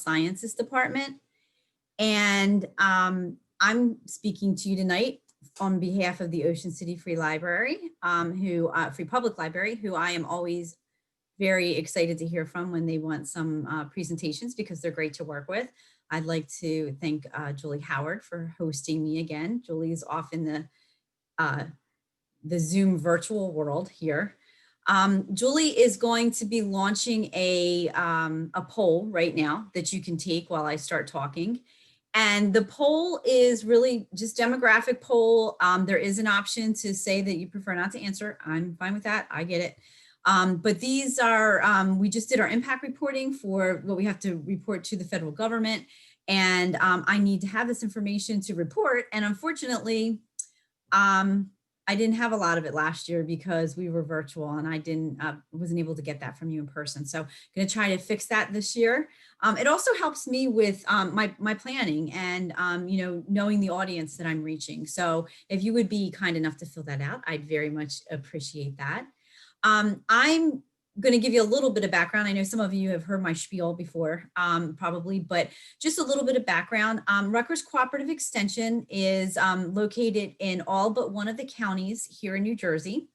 Sciences Department. And I'm speaking to you tonight on behalf of the Ocean City Free Library, Free Public Library, who I am always very excited to hear from when they want some presentations because they're great to work with. I'd like to thank Julie Howard for hosting me again. Julie is off in the Zoom virtual world here. Julie is going to be launching a poll right now that you can take while I start talking. And the poll is really just demographic poll. There is an option to say that you prefer not to answer. I'm fine with that. I get it. But these are, we just did our impact reporting for what we have to report to the federal government. And I need to have this information to report. And unfortunately, I didn't have a lot of it last year because we were virtual and I wasn't able to get that from you in person. So I'm going to try to fix that this year. It also helps me with my planning and, knowing the audience that I'm reaching. So if you would be kind enough to fill that out, I'd very much appreciate that. I'm going to give you a little bit of background. I know some of you have heard my spiel before, probably, but just a little bit of background. Rutgers Cooperative Extension is located in all but one of the counties here in New Jersey.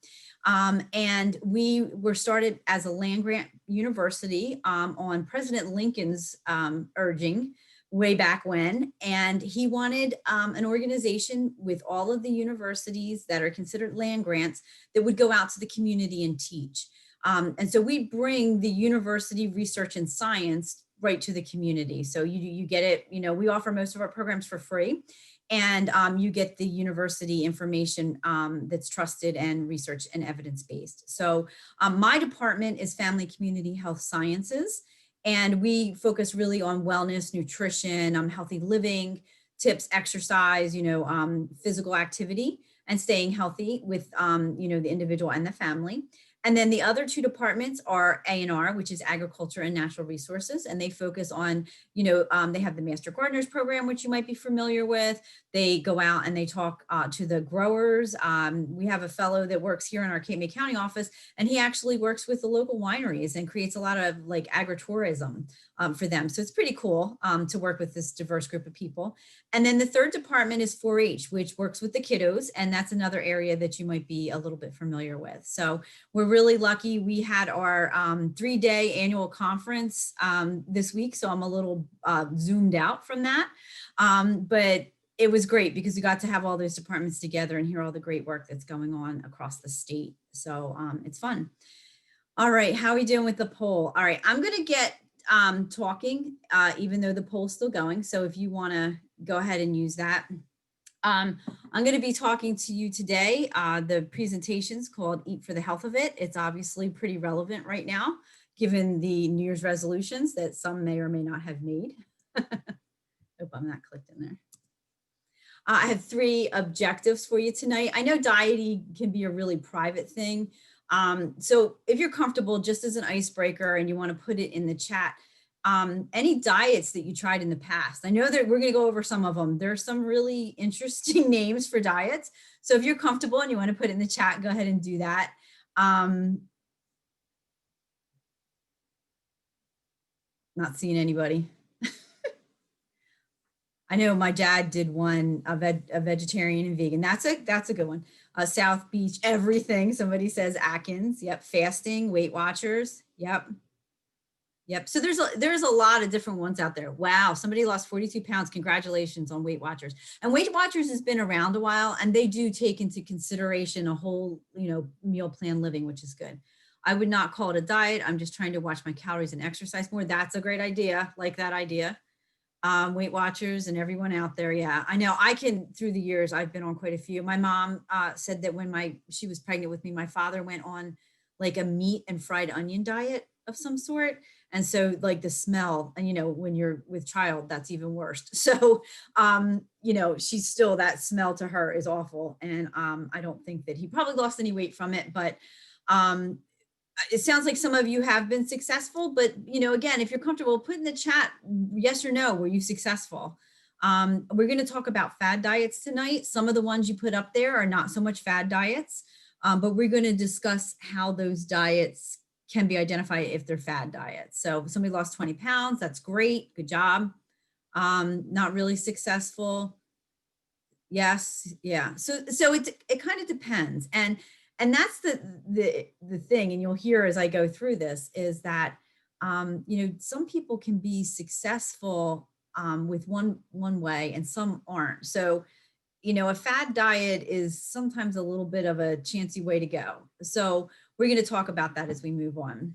And we were started as a land-grant university on President Lincoln's urging way back when. And he wanted an organization with all of the universities that are considered land grants that would go out to the community and teach. And so we bring the university research and science right to the community. So you get it, we offer most of our programs for free, and you get the university information that's trusted and research and evidence-based. So my department is Family Community Health Sciences, and we focus really on wellness, nutrition, healthy living, tips, exercise, physical activity, and staying healthy with, the individual and the family. And then the other two departments are A&R, which is Agriculture and Natural Resources. And they focus on, they have the Master Gardeners program, which you might be familiar with. They go out and they talk to the growers. We have a fellow that works here in our Cape May County office, and he actually works with the local wineries and creates a lot of like agritourism for them. So it's pretty cool to work with this diverse group of people. And then the third department is 4-H, which works with the kiddos. And that's another area that you might be a little bit familiar with. So we're really lucky. We had our 3-day annual conference this week. So I'm a little zoomed out from that. But it was great because we got to have all those departments together and hear all the great work that's going on across the state. So it's fun. All right, how are we doing with the poll? All right, I'm going to get talking, even though the poll's still going. So if you want to go ahead and use that. I'm going to be talking to you today. The presentation's called Eat for the Health of It. It's obviously pretty relevant right now, given the New Year's resolutions that some may or may not have made. Hope I'm not clicked in there. I have 3 objectives for you tonight. I know dieting can be a really private thing. So if you're comfortable, just as an icebreaker and you want to put it in the chat, any diets that you tried in the past. I know that we're going to go over some of them. There are some really interesting names for diets. So if you're comfortable and you want to put it in the chat, go ahead and do that. Not seeing anybody. I know my dad did one, a vegetarian and vegan. That's a good one. South Beach, everything. Somebody says Atkins. Yep. Fasting, Weight Watchers. Yep. Yep. So there's a lot of different ones out there. Wow. Somebody lost 42 pounds. Congratulations on Weight Watchers. And Weight Watchers has been around a while, and they do take into consideration a whole, meal plan living, which is good. I would not call it a diet. I'm just trying to watch my calories and exercise more. That's a great idea. Like that idea. Weight Watchers and everyone out there. Yeah, I know through the years, I've been on quite a few. My mom said that when she was pregnant with me, my father went on like a meat and fried onion diet of some sort. And so like the smell, and when you're with child, that's even worse. So, she's still, that smell to her is awful. And I don't think that he probably lost any weight from it, but it sounds like some of you have been successful, but again, if you're comfortable, put in the chat, yes or no, were you successful? We're going to talk about fad diets tonight. Some of the ones you put up there are not so much fad diets, but we're going to discuss how those diets can be identified if they're fad diets. So if somebody lost 20 pounds, that's great, good job. Not really successful. Yes, yeah. So it kind of depends. And that's the thing, and you'll hear as I go through this, is that you know, some people can be successful with one way and some aren't. So, you know, a fad diet is sometimes a little bit of a chancy way to go. So we're going to talk about that as we move on.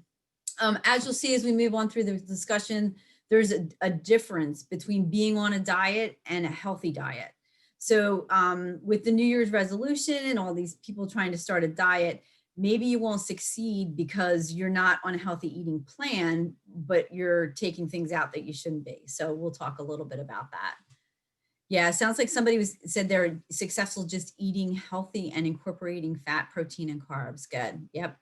As you'll see as we move on through the discussion, there's a difference between being on a diet and a healthy diet. So with the New Year's resolution and all these people trying to start a diet, maybe you won't succeed because you're not on a healthy eating plan, but you're taking things out that you shouldn't be. So we'll talk a little bit about that. Yeah, it sounds like somebody said they're successful just eating healthy and incorporating fat, protein, and carbs. Good. Yep.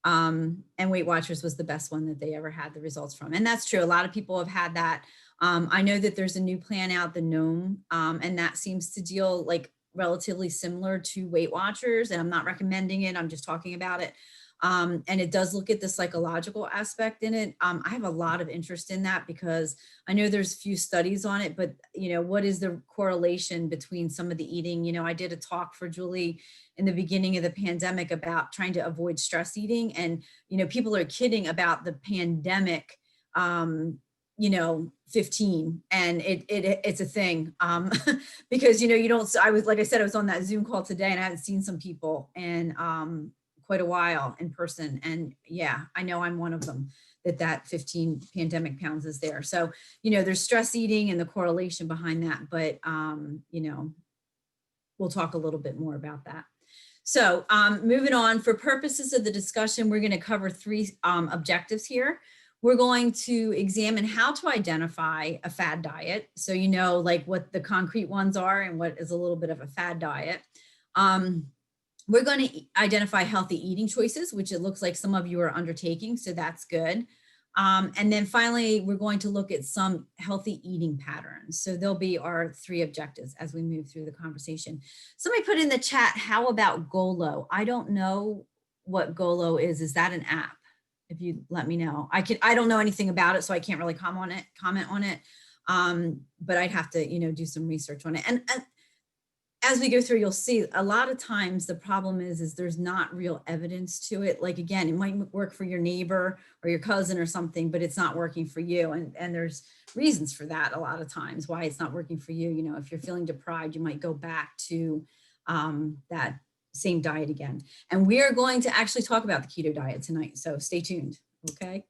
And Weight Watchers was the best one that they ever had the results from. And that's true. A lot of people have had that. I know that there's a new plan out, the Gnome, and that seems to deal like relatively similar to Weight Watchers. And I'm not recommending it. I'm just talking about it. And it does look at the psychological aspect in it. I have a lot of interest in that because I know there's few studies on it, but you know, what is the correlation between some of the eating? You know, I did a talk for Julie in the beginning of the pandemic about trying to avoid stress eating. And, you know, people are kidding about the pandemic, you know, 15, and it's a thing because, you know, you don't, I was, like I said, I was on that Zoom call today and I haven't seen some people and, quite a while in person. And yeah, I know I'm one of them that 15 pandemic pounds is there. So, you know, there's stress eating and the correlation behind that, but, you know, we'll talk a little bit more about that. So moving on, for purposes of the discussion, we're going to cover three objectives here. We're going to examine how to identify a fad diet. So, you know, like what the concrete ones are and what is a little bit of a fad diet. We're going to identify healthy eating choices, which it looks like some of you are undertaking, so that's good. And then finally, we're going to look at some healthy eating patterns. So there'll be our three objectives as we move through the conversation. Somebody put in the chat, how about Golo? I don't know what Golo is. Is that an app? If you let me know. I don't know anything about it, so I can't really comment on it. But I'd have to, you know, do some research on it. And as we go through, you'll see a lot of times the problem is there's not real evidence to it. Like, again, it might work for your neighbor or your cousin or something, but it's not working for you. And there's reasons for that a lot of times, why it's not working for you. You know, if you're feeling deprived, you might go back to that same diet again. And we are going to actually talk about the keto diet tonight. So stay tuned, okay?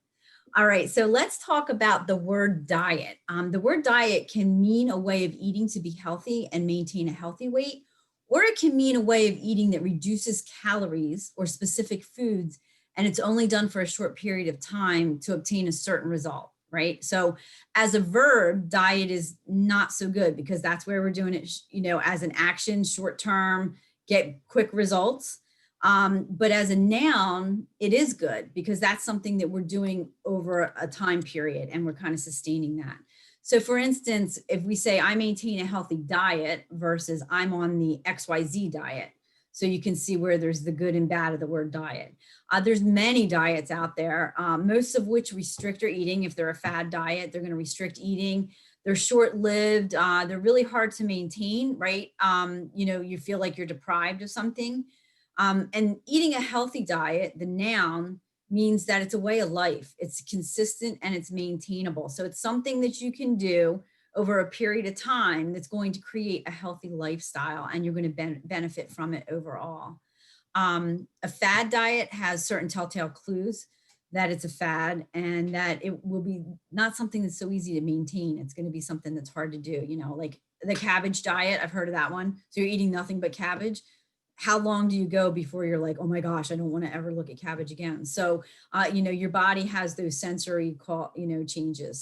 All right, so let's talk about the word diet. The word diet can mean a way of eating to be healthy and maintain a healthy weight, or it can mean a way of eating that reduces calories or specific foods, and it's only done for a short period of time to obtain a certain result, right? So as a verb, diet is not so good because that's where we're doing it, you know, as an action, short term, get quick results. But as a noun, it is good because that's something that we're doing over a time period and we're kind of sustaining that. So for instance, if we say I maintain a healthy diet versus I'm on the XYZ diet, so you can see where there's the good and bad of the word diet. There's many diets out there, most of which restrict your eating. If they're a fad diet, they're going to restrict eating. They're short-lived. They're really hard to maintain, right? You know, you feel like you're deprived of something. And eating a healthy diet, the noun, means that it's a way of life. It's consistent and it's maintainable. So it's something that you can do over a period of time that's going to create a healthy lifestyle and you're going to benefit from it overall. A fad diet has certain telltale clues that it's a fad and that it will be not something that's so easy to maintain. It's going to be something that's hard to do, you know, like the cabbage diet. I've heard of that one. So you're eating nothing but cabbage. How long do you go before you're like, oh my gosh, I don't want to ever look at cabbage again? So, you know, your body has those sensory changes.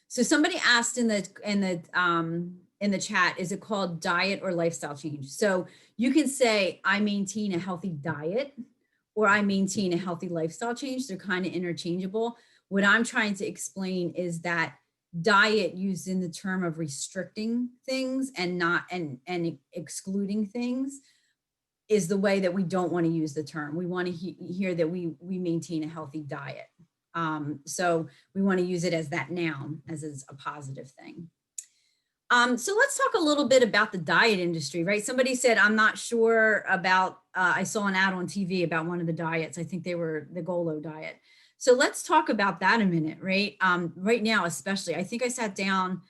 So somebody asked in the chat, is it called diet or lifestyle change? So you can say, I maintain a healthy diet or I maintain a healthy lifestyle change. They're kind of interchangeable. What I'm trying to explain is that diet used in the term of restricting things and not and excluding things is the way that we don't want to use the term. We want to hear that we maintain a healthy diet. So we want to use it as that noun, as is a positive thing. So let's talk a little bit about the diet industry, right? Somebody said, I'm not sure about, I saw an ad on TV about one of the diets. I think they were the Golo diet. So let's talk about that a minute, right? Right now, especially, I think I sat down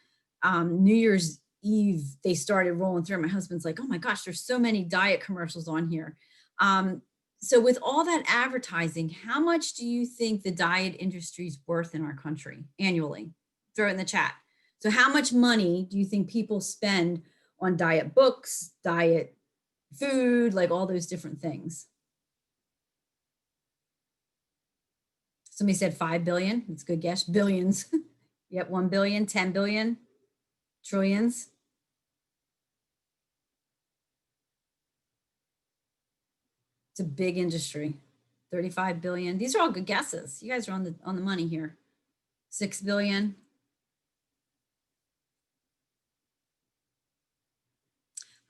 New Year's Eve, they started rolling through. My husband's like, oh my gosh, there's so many diet commercials on here. So with all that advertising, how much do you think the diet industry is worth in our country annually? Throw it in the chat. So how much money do you think people spend on diet books, diet food, like all those different things? Somebody said 5 billion. That's a good guess. Billions. Yep, 1 billion, 10 billion, trillions. It's a big industry. 35 billion. These are all good guesses. You guys are on the money here. 6 billion.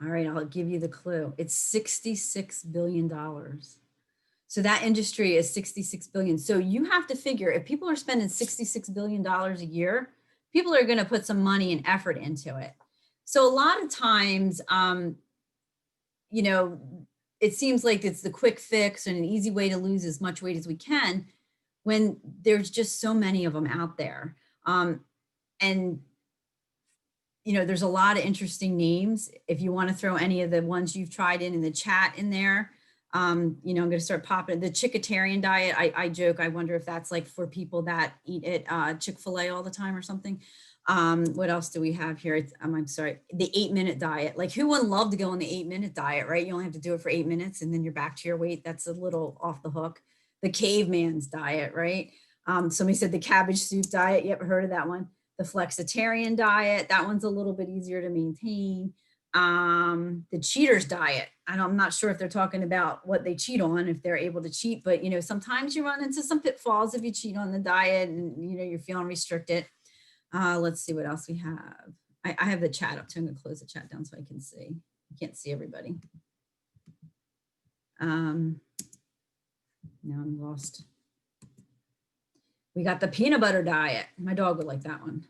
All right, I'll give you the clue. It's $66 billion. So that industry is 66 billion. So you have to figure if people are spending $66 billion a year, people are going to put some money and effort into it. So a lot of times, you know, it seems like it's the quick fix and an easy way to lose as much weight as we can when there's just so many of them out there. And you know, there's a lot of interesting names. If you want to throw any of the ones you've tried in the chat in there, you know, I'm going to start popping the Chickatarian diet. I joke, I wonder if that's like for people that eat at Chick-fil-A all the time or something. What else do we have here? I'm sorry, the 8-minute diet. Like who wouldn't love to go on the 8-minute diet, right? You only have to do it for 8 minutes and then you're back to your weight. That's a little off the hook. The caveman's diet, right? Somebody said the cabbage soup diet. Yep, heard of that one. The flexitarian diet, that one's a little bit easier to maintain. The cheater's diet. I'm not sure if they're talking about what they cheat on, if they're able to cheat, but you know, sometimes you run into some pitfalls if you cheat on the diet and you know, you're feeling restricted. Let's see what else we have. I have the chat up too. I'm gonna close the chat down so I can see. I can't see everybody. Now I'm lost. We got the peanut butter diet. My dog would like that one.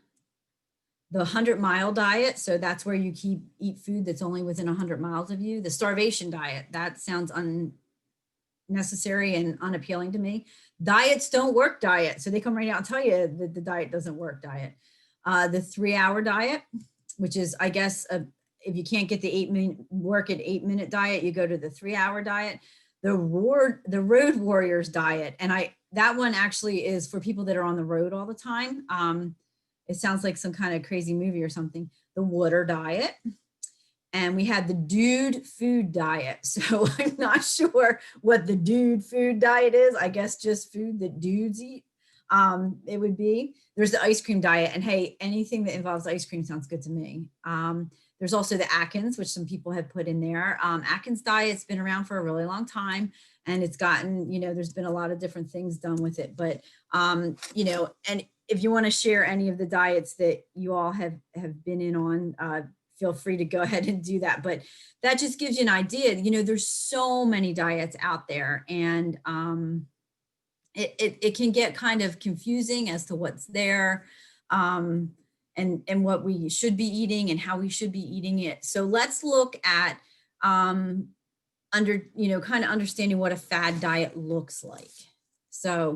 The 100-mile diet. So that's where you eat food that's only within 100 miles of you. The starvation diet. That sounds unnecessary and unappealing to me. Diets don't work diet. So they come right out and tell you that the diet doesn't work diet. The 3-hour diet, which is, I guess, if you can't get the 8-minute diet, you go to the 3-hour diet. The road warriors diet. And that one actually is for people that are on the road all the time. It sounds like some kind of crazy movie or something. The water diet. And we had the dude food diet. So I'm not sure what the dude food diet is. I guess just food that dudes eat. It would be. There's the ice cream diet. And hey, anything that involves ice cream sounds good to me. There's also the Atkins, which some people have put in there. Atkins diet's been around for a really long time and it's gotten, you know, there's been a lot of different things done with it. But, you know, and if you want to share any of the diets that you all have been in on, feel free to go ahead and do that. But that just gives you an idea. You know, there's so many diets out there and it can get kind of confusing as to what's there. And what we should be eating and how we should be eating it. So let's look at kind of understanding what a fad diet looks like. So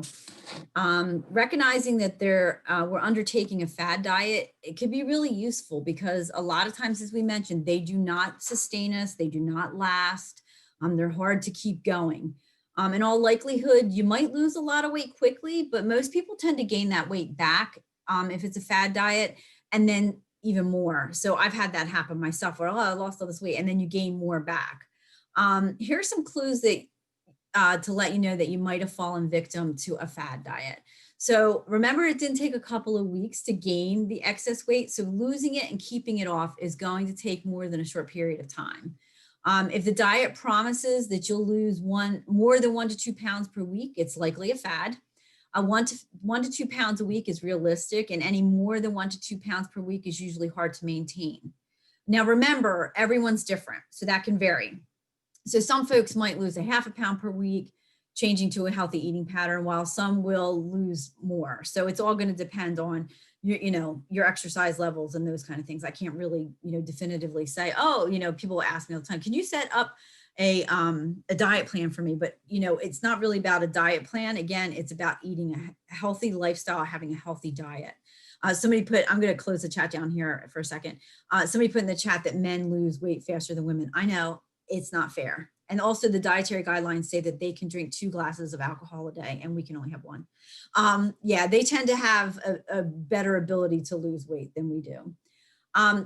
recognizing that we're undertaking a fad diet, it could be really useful because a lot of times, as we mentioned, they do not sustain us, they do not last, they're hard to keep going. In all likelihood, you might lose a lot of weight quickly, but most people tend to gain that weight back if it's a fad diet, and then even more. So I've had that happen myself where, oh, I lost all this weight, and then you gain more back. Here's some clues that to let you know that you might have fallen victim to a fad diet. So remember, it didn't take a couple of weeks to gain the excess weight. So losing it and keeping it off is going to take more than a short period of time. If the diet promises that you'll lose more than 1 to 2 pounds per week, it's likely a fad. 1 to 2 pounds a week is realistic, and any more than 1 to 2 pounds per week is usually hard to maintain. Now, remember, everyone's different, so that can vary. So some folks might lose a half a pound per week, changing to a healthy eating pattern, while some will lose more. So it's all going to depend on your exercise levels and those kind of things. I can't really, definitively say, oh, people ask me all the time, can you set up a diet plan for me? But, it's not really about a diet plan. Again, it's about eating a healthy lifestyle, having a healthy diet. Somebody put, I'm going to close the chat down here for a second. Somebody put in the chat that men lose weight faster than women. I know it's not fair. And also the dietary guidelines say that they can drink 2 glasses of alcohol a day and we can only have 1. Yeah, they tend to have a better ability to lose weight than we do.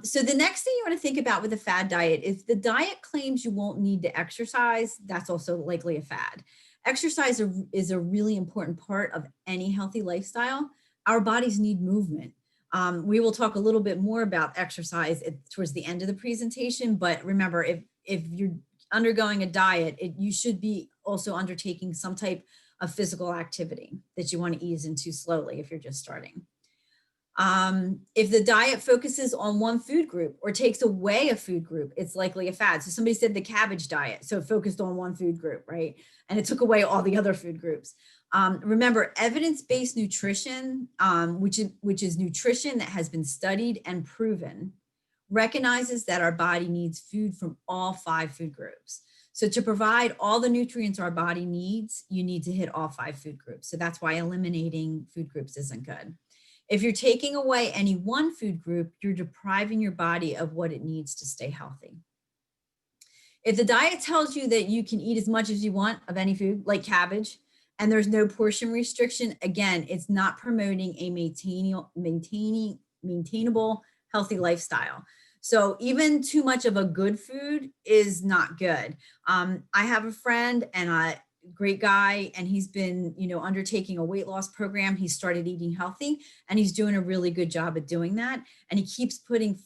So the next thing you want to think about with a fad diet is the diet claims you won't need to exercise. That's also likely a fad. Exercise is a really important part of any healthy lifestyle. Our bodies need movement. We will talk a little bit more about exercise towards the end of the presentation, but remember, if you're undergoing a diet, you should be also undertaking some type of physical activity that you want to ease into slowly if you're just starting. If the diet focuses on one food group or takes away a food group, it's likely a fad. So somebody said the cabbage diet, so it focused on one food group, right? And it took away all the other food groups. Remember, evidence-based nutrition, which is nutrition that has been studied and proven, recognizes that our body needs food from all 5 food groups. So to provide all the nutrients our body needs, you need to hit all 5 food groups. So that's why eliminating food groups isn't good. If you're taking away any one food group, you're depriving your body of what it needs to stay healthy. If the diet tells you that you can eat as much as you want of any food, like cabbage, and there's no portion restriction, again, it's not promoting a maintainable, healthy lifestyle. So even too much of a good food is not good. I have a friend and a great guy, and he's been, undertaking a weight loss program. He started eating healthy and he's doing a really good job at doing that. And he keeps putting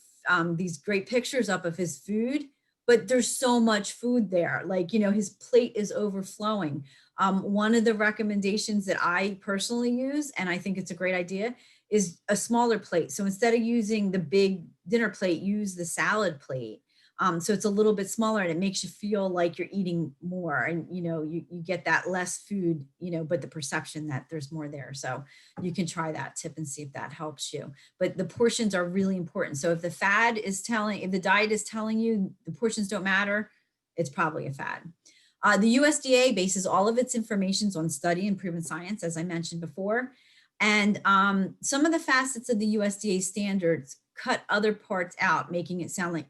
these great pictures up of his food, but there's so much food there. Like, his plate is overflowing. One of the recommendations that I personally use, and I think it's a great idea, is a smaller plate. So instead of using the big dinner plate, use the salad plate. So it's a little bit smaller and it makes you feel like you're eating more, and you get that less food, but the perception that there's more there. So you can try that tip and see if that helps you. But the portions are really important. So if the diet is telling you the portions don't matter, it's probably a fad. The USDA bases all of its information on study and proven science, as I mentioned before. And some of the facets of the USDA standards cut other parts out, making it sound like,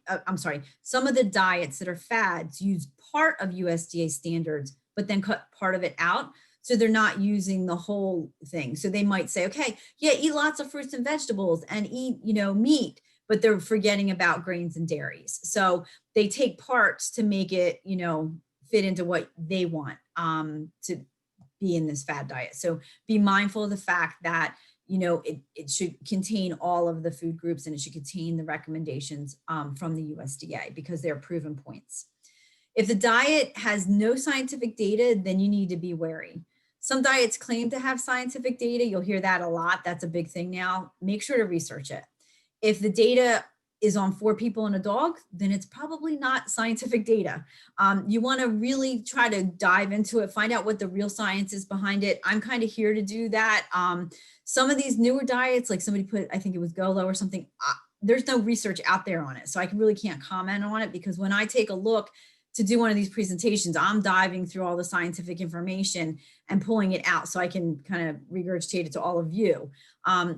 some of the diets that are fads use part of USDA standards, but then cut part of it out. So they're not using the whole thing. So they might say, okay, yeah, eat lots of fruits and vegetables and eat, meat, but they're forgetting about grains and dairies. So they take parts to make it, fit into what they want to be in this fad diet. So be mindful of the fact that, it should contain all of the food groups and it should contain the recommendations from the USDA because they're proven points. If the diet has no scientific data, then you need to be wary. Some diets claim to have scientific data. You'll hear that a lot. That's a big thing now. Make sure to research it. If the data is on 4 people and a dog, then it's probably not scientific data. You want to really try to dive into it, find out what the real science is behind it. I'm kind of here to do that. Some of these newer diets, like somebody put, I think it was Golo or something, there's no research out there on it. So I really can't comment on it, because when I take a look to do one of these presentations, I'm diving through all the scientific information and pulling it out so I can kind of regurgitate it to all of you.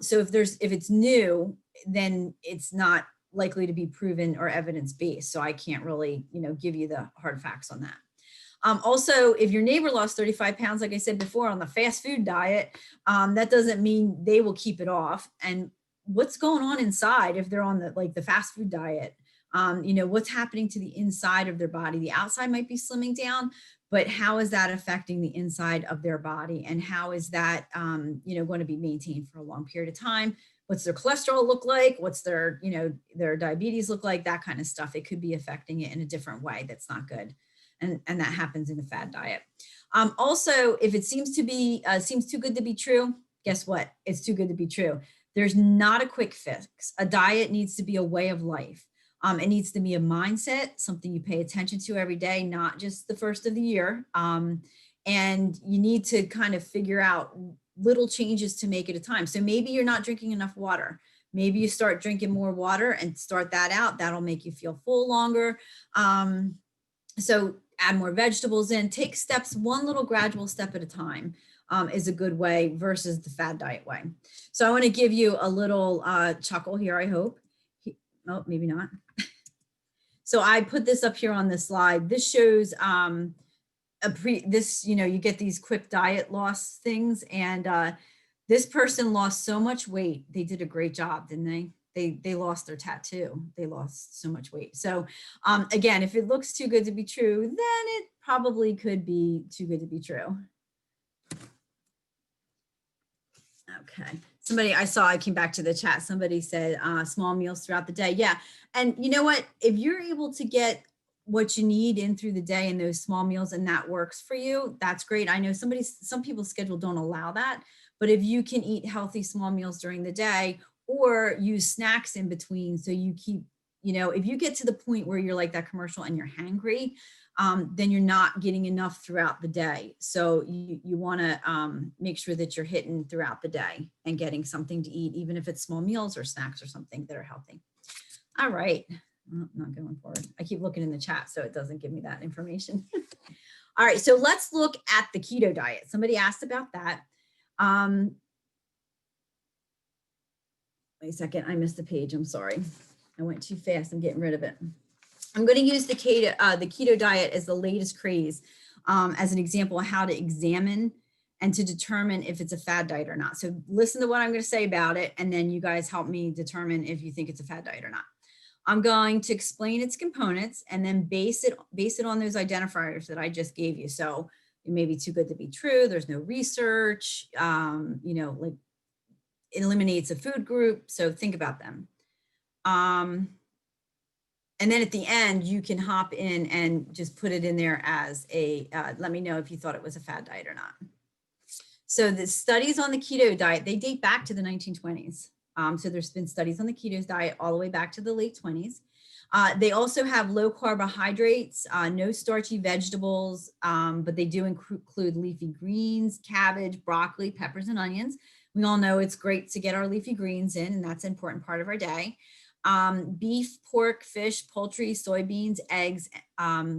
So if it's new, then it's not likely to be proven or evidence-based. So I can't really, give you the hard facts on that. Also, if your neighbor lost 35 pounds, like I said before, on the fast food diet, that doesn't mean they will keep it off. And what's going on inside if they're on the fast food diet? What's happening to the inside of their body? The outside might be slimming down, but how is that affecting the inside of their body? And how is that, going to be maintained for a long period of time? What's their cholesterol look like? What's their, their diabetes look like? That kind of stuff. It could be affecting it in a different way. That's not good. And that happens in a fad diet. Also, if it seems too good to be true, guess what? It's too good to be true. There's not a quick fix. A diet needs to be a way of life. It needs to be a mindset, something you pay attention to every day, not just the first of the year. And you need to kind of figure out little changes to make it a time. So maybe you're not drinking enough water. Maybe you start drinking more water and start that out. That'll make you feel full longer. So add more vegetables in, take steps, one little gradual step at a time is a good way versus the fad diet way. So I want to give you a little chuckle here, I hope. Oh, maybe not. So I put this up here on the slide. This shows you get these quick diet loss things. And this person lost so much weight. They did a great job, didn't they? They lost their tattoo. They lost so much weight. So again, if it looks too good to be true, then it probably could be too good to be true. Okay. I came back to the chat. Somebody said small meals throughout the day. Yeah. And you know what? If you're able to get what you need in through the day in those small meals and that works for you, that's great. I know some people's schedule don't allow that, but if you can eat healthy small meals during the day or use snacks in between, so you keep, if you get to the point where you're like that commercial and you're hangry, then you're not getting enough throughout the day. So you want to make sure that you're hitting throughout the day and getting something to eat, even if it's small meals or snacks or something that are healthy. All right. I'm not going forward. I keep looking in the chat, so it doesn't give me that information. All right. So let's look at the keto diet. Somebody asked about that. Wait a second. I missed the page. I'm sorry. I went too fast. I'm getting rid of it. I'm going to use the keto diet as the latest craze as an example of how to examine and to determine if it's a fad diet or not. So listen to what I'm going to say about it, and then you guys help me determine if you think it's a fad diet or not. I'm going to explain its components and then base it on those identifiers that I just gave you. So it may be too good to be true. There's no research, like it eliminates a food group. So think about them. And then at the end, you can hop in and just put it in there as let me know if you thought it was a fad diet or not. So the studies on the keto diet, they date back to the 1920s. So there's been studies on the keto diet all the way back to the late 20s. They also have low carbohydrates, no starchy vegetables, but they do include leafy greens, cabbage, broccoli, peppers, and onions. We all know it's great to get our leafy greens in, and that's an important part of our day. Beef, pork, fish, poultry, soybeans, eggs,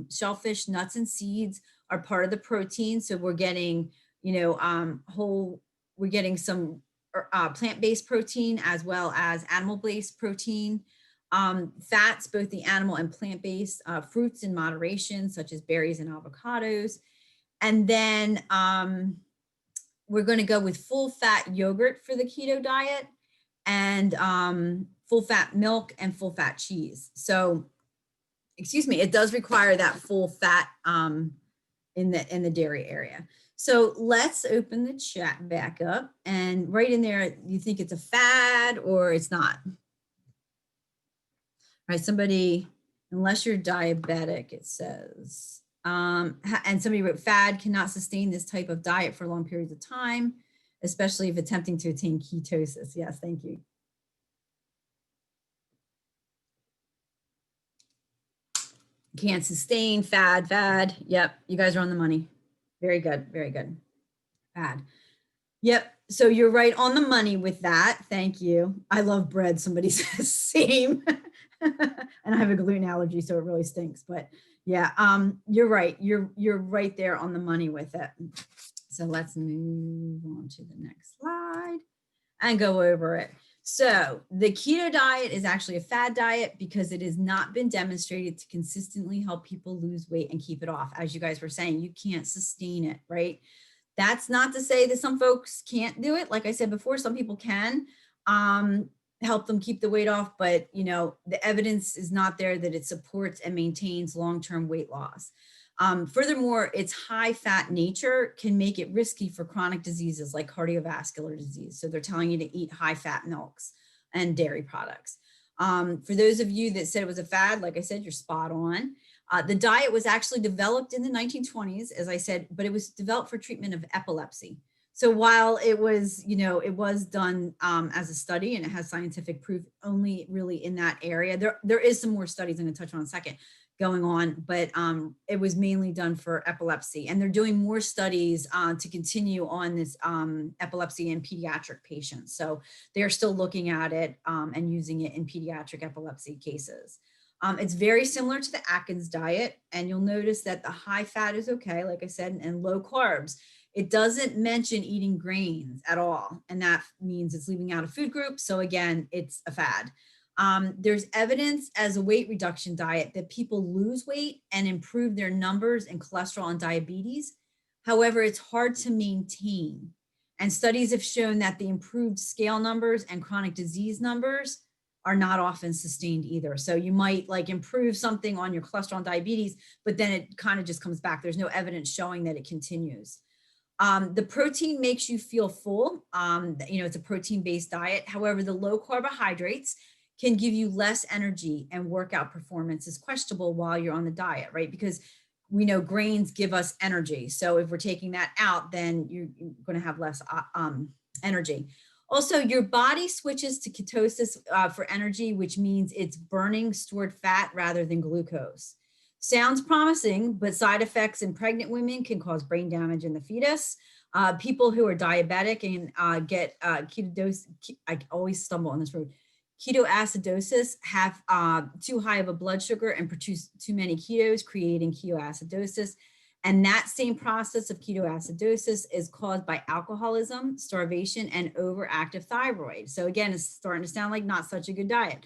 shellfish, nuts, and seeds are part of the protein. So we're getting, we're getting some plant-based protein as well as animal-based protein. Fats, both the animal and plant-based, fruits in moderation, such as berries and avocados. And then we're going to go with full-fat yogurt for the keto diet, and full-fat milk and full-fat cheese. So, excuse me, it does require that full fat in the dairy area. So let's open the chat back up, and right in there, you think it's a fad or it's not? All right, somebody, unless you're diabetic, it says, and somebody wrote, fad cannot sustain this type of diet for long periods of time, especially if attempting to attain ketosis. Yes, thank you. Can't sustain, fad. Yep, you guys are on the money. Very good, very good. Fad. Yep, so you're right on the money with that. Thank you. I love bread, somebody says, same. And I have a gluten allergy, so it really stinks. But yeah, you're right. You're right there on the money with it. So let's move on to the next slide and go over it. So the keto diet is actually a fad diet because it has not been demonstrated to consistently help people lose weight and keep it off. As you guys were saying, you can't sustain it, right? That's not to say that some folks can't do it. Like I said before, some people can help them keep the weight off, but the evidence is not there that it supports and maintains long-term weight loss. Furthermore, its high fat nature can make it risky for chronic diseases like cardiovascular disease. So they're telling you to eat high fat milks and dairy products. For those of you that said it was a fad, like I said, you're spot on. The diet was actually developed in the 1920s, as I said, but it was developed for treatment of epilepsy. So while it was, it was done as a study and it has scientific proof only really in that area, there is some more studies I'm going to touch on in a second going on, but it was mainly done for epilepsy. And they're doing more studies to continue on this epilepsy in pediatric patients. So they're still looking at it and using it in pediatric epilepsy cases. It's very similar to the Atkins diet, and you'll notice that the high fat is okay, like I said, and low carbs. It doesn't mention eating grains at all, and that means it's leaving out a food group. So again, it's a fad. There's evidence as a weight reduction diet that people lose weight and improve their numbers in cholesterol and diabetes. However, it's hard to maintain. And studies have shown that the improved scale numbers and chronic disease numbers are not often sustained either. So you might like improve something on your cholesterol and diabetes, but then it kind of just comes back. There's no evidence showing that it continues. The protein makes you feel full. It's a protein-based diet. However, the low carbohydrates can give you less energy, and workout performance is questionable while you're on the diet, right? Because we know grains give us energy. So if we're taking that out, then you're going to have less energy. Also, your body switches to ketosis for energy, which means it's burning stored fat rather than glucose. Sounds promising, but side effects in pregnant women can cause brain damage in the fetus. People who are diabetic and get ketosis, I always stumble on this word, ketoacidosis, have too high of a blood sugar and produce too many ketos, creating ketoacidosis. And that same process of ketoacidosis is caused by alcoholism, starvation, and overactive thyroid. So again, it's starting to sound like not such a good diet.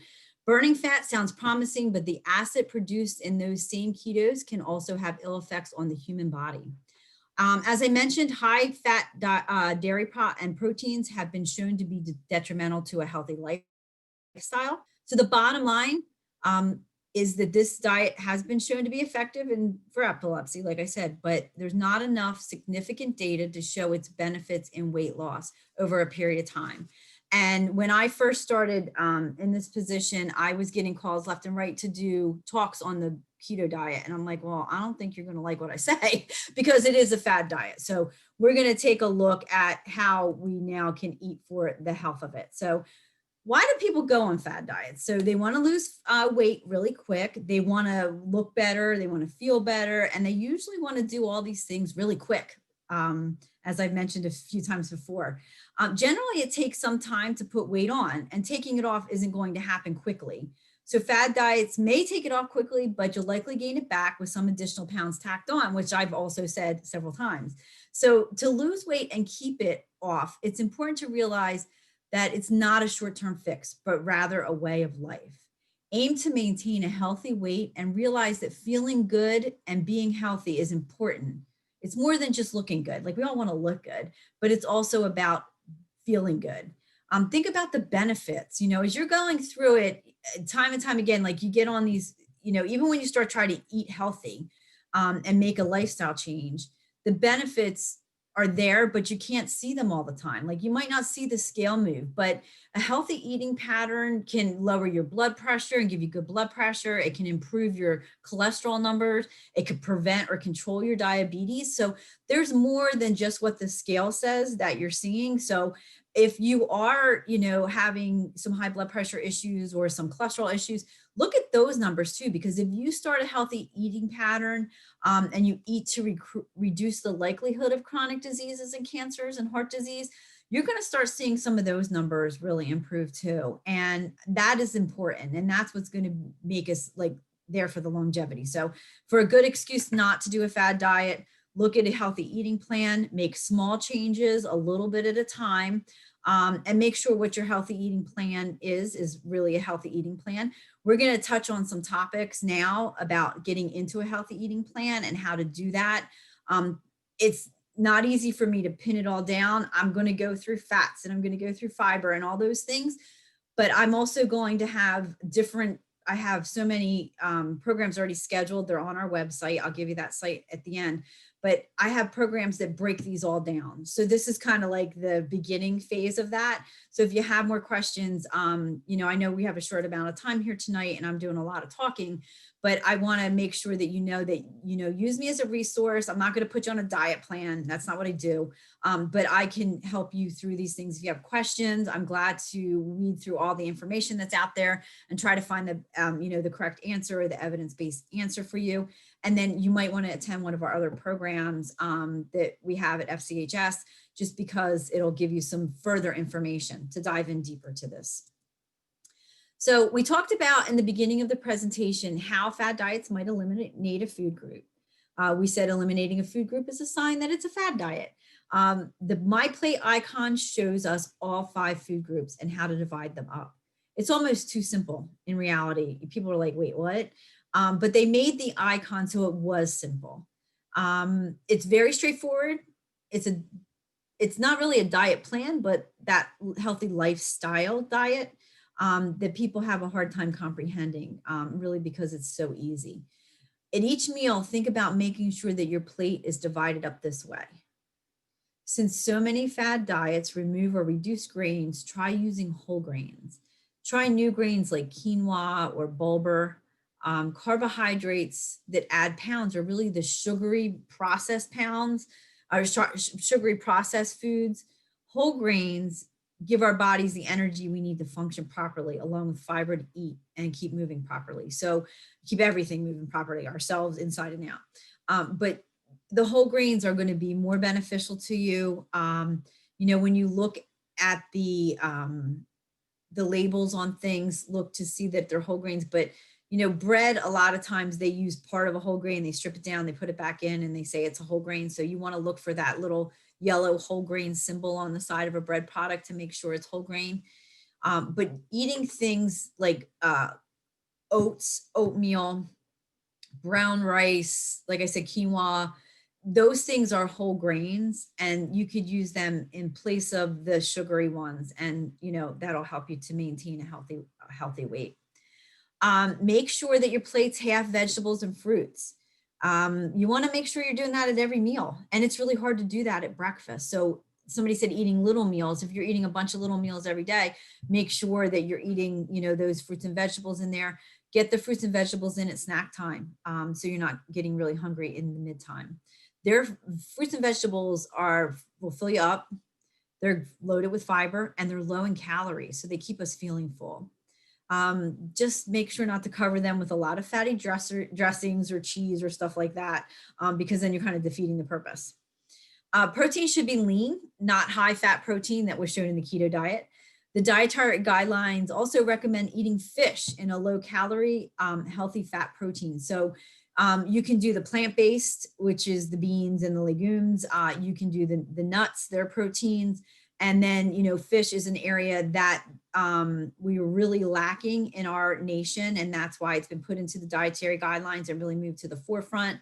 Burning fat sounds promising, but the acid produced in those same ketos can also have ill effects on the human body. As I mentioned, high fat dairy and proteins have been shown to be detrimental to a healthy lifestyle. So the bottom line is that this diet has been shown to be effective for epilepsy, like I said, but there's not enough significant data to show its benefits in weight loss over a period of time. And when I first started in this position, I was getting calls left and right to do talks on the keto diet. And I'm like, well, I don't think you're going to like what I say because it is a fad diet. So we're going to take a look at how we now can eat for the health of it. So why do people go on fad diets? So they want to lose weight really quick. They want to look better. They want to feel better. And they usually want to do all these things really quick, as I've mentioned a few times before. Generally, it takes some time to put weight on, and taking it off isn't going to happen quickly. So fad diets may take it off quickly, but you'll likely gain it back with some additional pounds tacked on, which I've also said several times. So to lose weight and keep it off, it's important to realize that it's not a short-term fix, but rather a way of life. Aim to maintain a healthy weight and realize that feeling good and being healthy is important. It's more than just looking good. Like, we all want to look good, but it's also about feeling good. Think about the benefits, as you're going through it time and time again, like you get on these, even when you start trying to eat healthy and make a lifestyle change, the benefits are there, but you can't see them all the time. Like, you might not see the scale move, but a healthy eating pattern can lower your blood pressure and give you good blood pressure. It can improve your cholesterol numbers. It could prevent or control your diabetes. So there's more than just what the scale says that you're seeing. So if you are, having some high blood pressure issues or some cholesterol issues, look at those numbers too, because if you start a healthy eating pattern and you eat to reduce the likelihood of chronic diseases and cancers and heart disease, you're going to start seeing some of those numbers really improve too. And that is important. And that's what's going to make us like there for the longevity. So for a good excuse not to do a fad diet, look at a healthy eating plan, make small changes a little bit at a time, and make sure what your healthy eating plan is really a healthy eating plan. We're going to touch on some topics now about getting into a healthy eating plan and how to do that. It's not easy for me to pin it all down. I'm going to go through fats and I'm going to go through fiber and all those things, but I'm also going to have I have so many programs already scheduled. They're on our website. I'll give you that site at the end. but I have programs that break these all down. So this is kind of like the beginning phase of that. So if you have more questions, you know, I know we have a short amount of time here tonight and I'm doing a lot of talking, but I want to make sure that, you know, use me as a resource. I'm not going to put you on a diet plan. That's not what I do. But I can help you through these things. If you have questions, I'm glad to weed through all the information that's out there and try to find the, you know, the correct answer or the evidence-based answer for you. And then you might want to attend one of our other programs that we have at FCHS, just because it'll give you some further information to dive in deeper to this. So we talked about in the beginning of the presentation how fad diets might eliminate a food group. We said eliminating a food group is a sign that it's a fad diet. The My Plate icon shows us all 5 food groups and how to divide them up. It's almost too simple in reality. People are like, wait, what? But they made the icon so it was simple. It's very straightforward. It's not really a diet plan, but that healthy lifestyle diet that people have a hard time comprehending, really because it's so easy. At each meal, think about making sure that your plate is divided up this way. Since so many fad diets remove or reduce grains, try using whole grains. Try new grains like quinoa or bulgur. Carbohydrates that add pounds are really the sugary processed pounds, or sugary processed foods. Whole grains give our bodies the energy we need to function properly, along with fiber to eat and keep moving properly. So keep everything moving properly, ourselves inside and out. But the whole grains are going to be more beneficial to you. You know, when you look at the labels on things, look to see that they're whole grains. But you know, bread, a lot of times they use part of a whole grain, they strip it down, they put it back in, and they say it's a whole grain. So you want to look for that little yellow whole grain symbol on the side of a bread product to make sure it's whole grain. But eating things like oats, oatmeal, brown rice, like I said, quinoa, those things are whole grains, and you could use them in place of the sugary ones. And, you know, that'll help you to maintain a healthy weight. Make sure that your plates have vegetables and fruits. You want to make sure you're doing that at every meal. And it's really hard to do that at breakfast. So somebody said eating little meals. If you're eating a bunch of little meals every day, make sure that you're eating, you know, those fruits and vegetables in there. Get the fruits and vegetables in at snack time, so you're not getting really hungry in the mid time. Their fruits and vegetables will fill you up. They're loaded with fiber and they're low in calories, so they keep us feeling full. Just make sure not to cover them with a lot of fatty dressings or cheese or stuff like that, because then you're kind of defeating the purpose. Protein should be lean, not high fat protein that was shown in the keto diet. The dietary guidelines also recommend eating fish in a low calorie, healthy fat protein. So you can do the plant-based, which is the beans and the legumes. You can do the nuts, their proteins. And then, you know, fish is an area that we were really lacking in our nation. And that's why it's been put into the dietary guidelines and really moved to the forefront.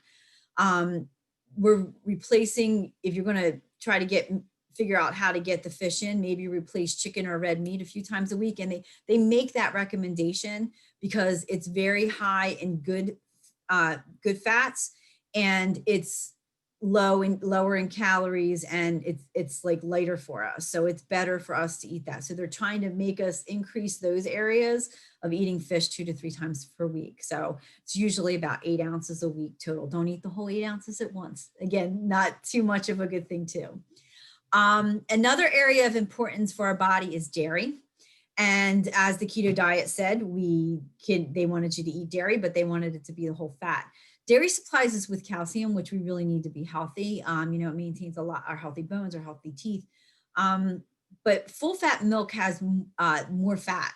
We're replacing, if you're going to try to figure out how to get the fish in, maybe replace chicken or red meat a few times a week. And they make that recommendation because it's very high in good fats, and it's lower in calories, and it's like lighter for us. So it's better for us to eat that. So they're trying to make us increase those areas of eating fish 2 to 3 times per week. So it's usually about 8 ounces a week total. Don't eat the whole 8 ounces at once. Again, not too much of a good thing too. Another area of importance for our body is dairy. And as the keto diet said, they wanted you to eat dairy, but they wanted it to be the whole fat. Dairy supplies us with calcium, which we really need to be healthy. You know, it maintains our healthy bones, our healthy teeth. But full fat milk has more fat.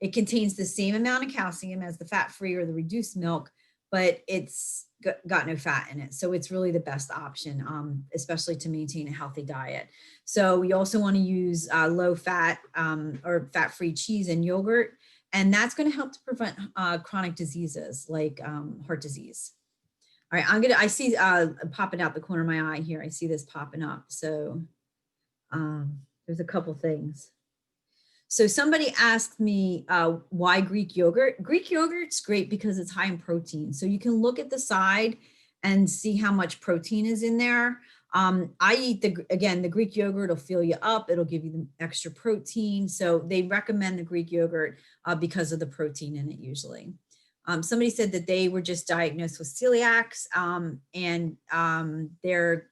It contains the same amount of calcium as the fat-free or the reduced milk, but it's got no fat in it. So it's really the best option, especially to maintain a healthy diet. So we also want to use low fat or fat-free cheese and yogurt. And that's going to help to prevent chronic diseases like heart disease. All right, I see popping out the corner of my eye here. I see this popping up. So there's a couple things. So somebody asked me why Greek yogurt. Greek yogurt's great because it's high in protein. So you can look at the side and see how much protein is in there. I eat the Greek yogurt will fill you up. It'll give you the extra protein. So they recommend the Greek yogurt because of the protein in it usually. Somebody said that they were just diagnosed with celiacs and they're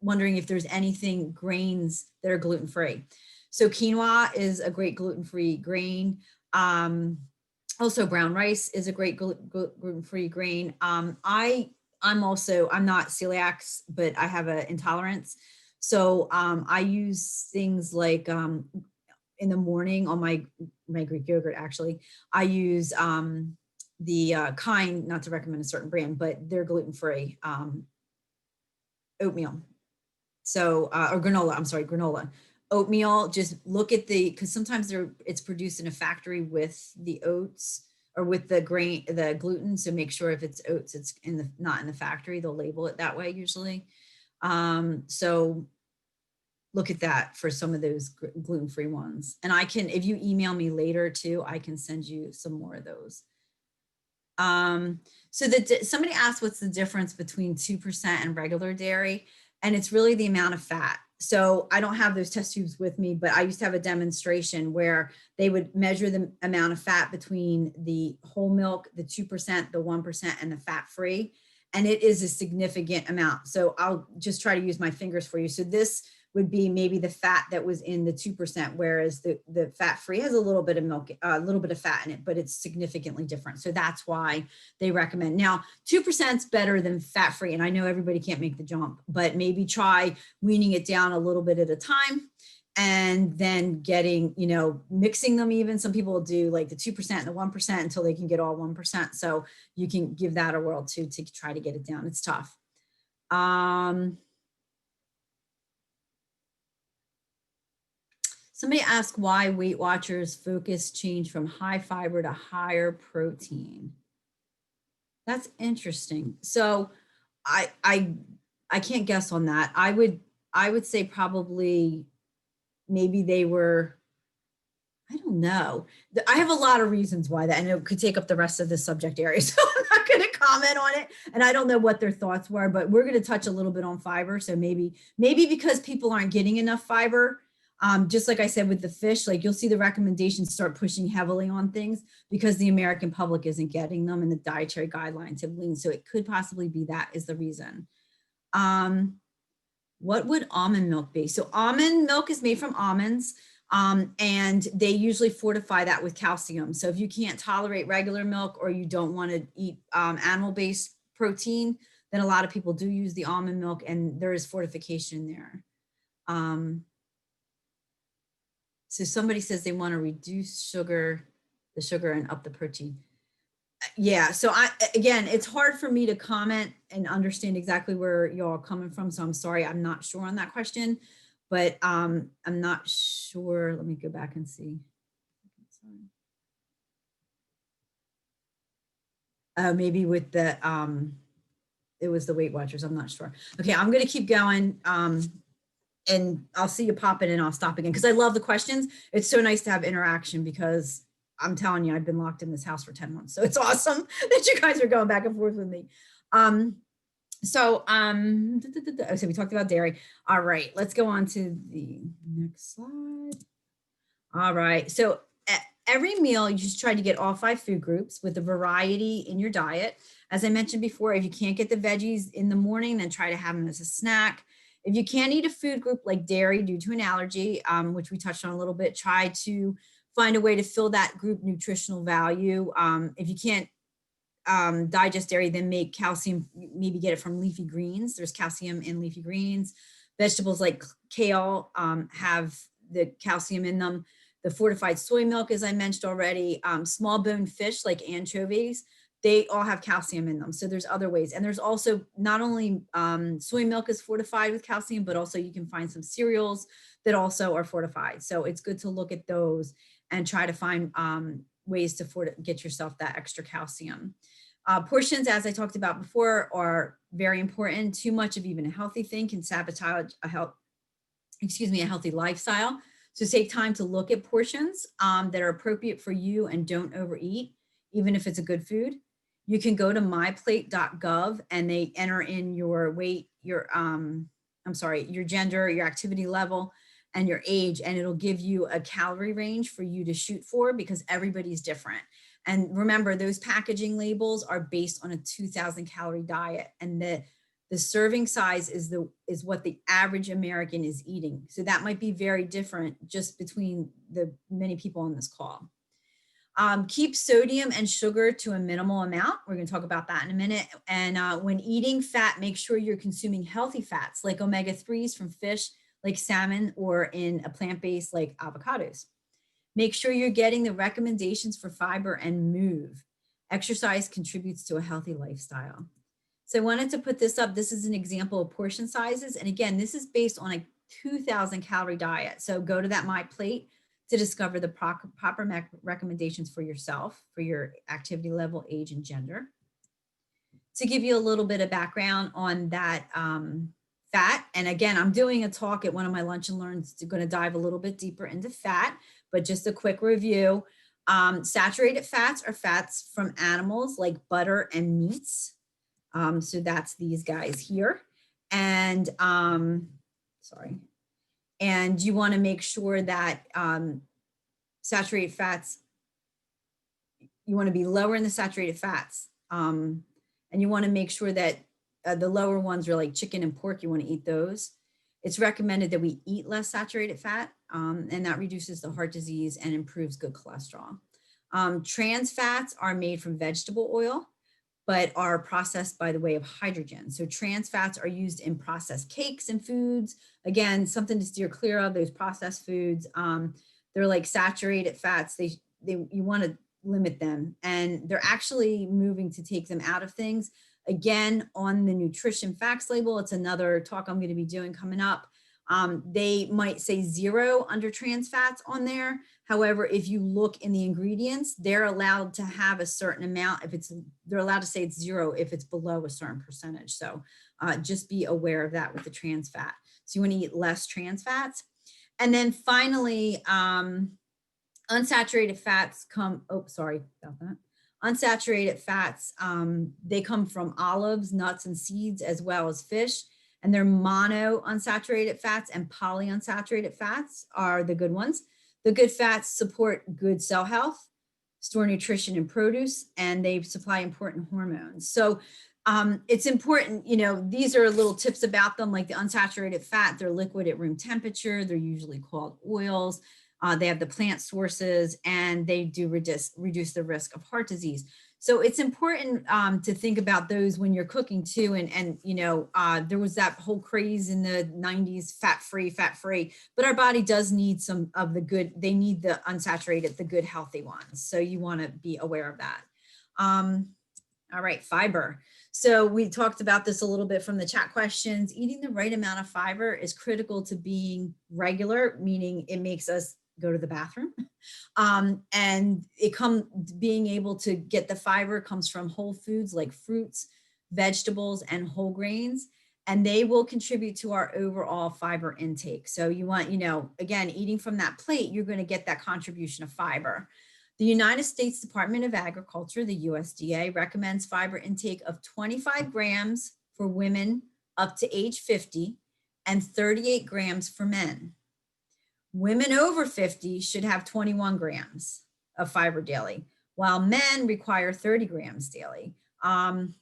wondering if there's anything grains that are gluten-free. So quinoa is a great gluten-free grain. Also brown rice is a great gluten-free grain. I'm not celiac, but I have an intolerance. So I use things like in the morning on my Greek yogurt, actually, I use Kind, not to recommend a certain brand, but they're gluten-free oatmeal. So, or granola, I'm sorry, granola. Oatmeal, just look at because sometimes it's produced in a factory with the oats or with the gluten. So make sure if it's oats, it's not in the factory. They'll label it that way usually. So look at that for some of those gluten-free ones. And if you email me later too, I can send you some more of those. So somebody asked what's the difference between 2% and regular dairy, and it's really the amount of fat. So I don't have those test tubes with me, but I used to have a demonstration where they would measure the amount of fat between the whole milk, the 2%, the 1%, and the fat-free. And it is a significant amount. So I'll just try to use my fingers for you. So this would be maybe the fat that was in the 2%, whereas the fat-free has a little bit of milk, a little bit of fat in it, but it's significantly different. So that's why they recommend. Now, 2% is better than fat-free, and I know everybody can't make the jump, but maybe try weaning it down a little bit at a time and then getting, mixing them even. Some people will do like the 2% and the 1% until they can get all 1%. So you can give that a whirl too to try to get it down. It's tough. Somebody asked why Weight Watchers focus change from high fiber to higher protein. That's interesting. So I can't guess on that. I would say probably maybe they were, I don't know. I have a lot of reasons why that, and it could take up the rest of the subject area. So I'm not going to comment on it. And I don't know what their thoughts were, but we're going to touch a little bit on fiber. So maybe because people aren't getting enough fiber, just like I said with the fish, like you'll see the recommendations start pushing heavily on things because the American public isn't getting them and the dietary guidelines have leaned. So it could possibly be that is the reason. What would almond milk be? So almond milk is made from almonds. And they usually fortify that with calcium. So if you can't tolerate regular milk or you don't want to eat animal-based protein, then a lot of people do use the almond milk and there is fortification there. So somebody says they want to reduce the sugar and up the protein. Yeah, so again, it's hard for me to comment and understand exactly where y'all are coming from. So I'm sorry, I'm not sure on that question. But I'm not sure. Let me go back and see. Maybe with the, it was the Weight Watchers. I'm not sure. Okay, I'm going to keep going. And I'll see you pop in and I'll stop again because I love the questions. It's so nice to have interaction because I'm telling you, I've been locked in this house for 10 months. So it's awesome that you guys are going back and forth with me. So we talked about dairy. All right, let's go on to the next slide. All right, so at every meal, you just try to get all 5 food groups with a variety in your diet. As I mentioned before, if you can't get the veggies in the morning, then try to have them as a snack. If you can't eat a food group like dairy due to an allergy, which we touched on a little bit, try to find a way to fill that group nutritional value. If you can't digest dairy, then make calcium, maybe get it from leafy greens. There's calcium in leafy greens. Vegetables like kale have the calcium in them. The fortified soy milk, as I mentioned already, small bone fish like anchovies, they all have calcium in them. So there's other ways. And there's also not only soy milk is fortified with calcium, but also you can find some cereals that also are fortified. So it's good to look at those and try to find ways to get yourself that extra calcium. Portions, as I talked about before, are very important. Too much of even a healthy thing can sabotage a healthy lifestyle. So take time to look at portions that are appropriate for you and don't overeat, even if it's a good food. You can go to myplate.gov and they enter in your weight, your your gender, your activity level, and your age, and it'll give you a calorie range for you to shoot for because everybody's different. And remember, those packaging labels are based on a 2,000 calorie diet, and the serving size is what the average American is eating. So that might be very different just between the many people on this call. Keep sodium and sugar to a minimal amount. We're going to talk about that in a minute. And when eating fat, make sure you're consuming healthy fats like omega-3s from fish, like salmon, or in a plant-based like avocados. Make sure you're getting the recommendations for fiber and move. Exercise contributes to a healthy lifestyle. So I wanted to put this up. This is an example of portion sizes. And again, this is based on a 2,000 calorie diet. So go to that My Plate to discover the proper recommendations for yourself, for your activity level, age, and gender. To give you a little bit of background on that fat, and again, I'm doing a talk at one of my Lunch and Learns, going to dive a little bit deeper into fat, but just a quick review. Saturated fats are fats from animals like butter and meats. So that's these guys here. And and you want to make sure that saturated fats, you want to be lower in the saturated fats. And you want to make sure that the lower ones are like chicken and pork. You want to eat those. It's recommended that we eat less saturated fat, and that reduces the heart disease and improves good cholesterol. Trans fats are made from vegetable oil, but are processed by the way of hydrogen. So trans fats are used in processed cakes and foods. Again, something to steer clear of, those processed foods. They're like saturated fats. You want to limit them, and they're actually moving to take them out of things. Again, on the nutrition facts label, it's another talk I'm going to be doing coming up. They might say 0 under trans fats on there. However, if you look in the ingredients, they're allowed to have a certain amount. They're allowed to say it's 0 if it's below a certain percentage. So just be aware of that with the trans fat. So you want to eat less trans fats. And then finally, unsaturated fats Unsaturated fats, they come from olives, nuts, and seeds, as well as fish. And they're mono unsaturated fats and polyunsaturated fats are the good ones. The good fats support good cell health, store nutrition in produce, and they supply important hormones. So it's important, these are little tips about them, like the unsaturated fat, they're liquid at room temperature. They're usually called oils. They have the plant sources, and they do reduce the risk of heart disease. So it's important to think about those when you're cooking too. And there was that whole craze in the 90s, fat-free, but our body does need some of the good. They need the unsaturated, the good, healthy ones. So you want to be aware of that. All right, fiber. So we talked about this a little bit from the chat questions. Eating the right amount of fiber is critical to being regular, meaning it makes us go to the bathroom. And being able to get the fiber comes from whole foods like fruits, vegetables, and whole grains, and they will contribute to our overall fiber intake. So you want, again, eating from that plate, you're going to get that contribution of fiber. The United States Department of Agriculture, the USDA, recommends fiber intake of 25 grams for women up to age 50 and 38 grams for men. Women over 50 should have 21 grams of fiber daily, while men require 30 grams daily. Men